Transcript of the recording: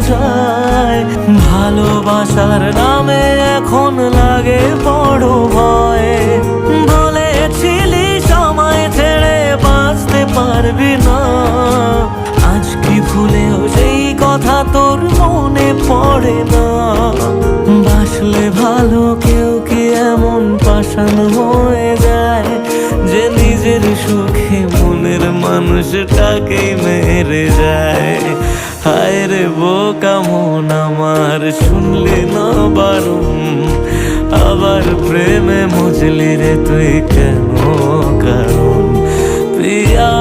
যায়। ভালোবাসার নামে এখন লাগে বড় ভয়। বলেছিলি সময় ছেড়ে বাঁচতে পারবি না, আজ কি ভুলেও সেই কথা তোর মনে পড়ে না? বাসলে ভালো কেউ কি এমন পাষাণ হয়ে যায় যে নিজের সুখে মনের মানুষটাকেই মেরে যায়? হায় রে বোকা মন আমার, শুনলি না বারণ, আবার প্রেমে মজলি রে তুই কেন কারণ? প্রিয়া